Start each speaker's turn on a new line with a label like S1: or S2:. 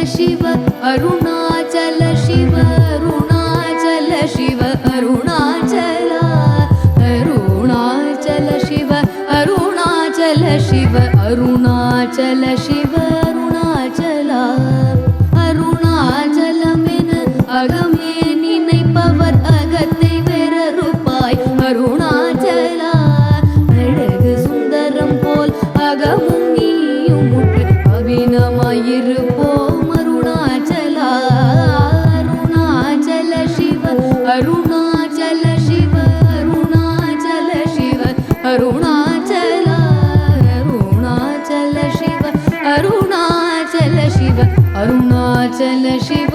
S1: शिव अरुणाचल शिव अरुणाचल शिव अरुणाचल अरुणाचल शिव अरुणाचल शिव अरुणाचल शिव अरुणाचला அருணாச்சலமென அகமே நினைப்பவர் அகத்தை வெறுப்பாய் அருணாச்சலா அழகு சுந்தரம் போல் அகமும் நீயும் முற்று அபிநமாயிருப்போம் அருணாச்சலா அருணாச்சல சிவ அருணாச்சல சிவ அருணாச்சல சிவ அருணாச்சலா அருணாச்சல சிவ அருணாச்சல சிவ அருணாச்சல சிவ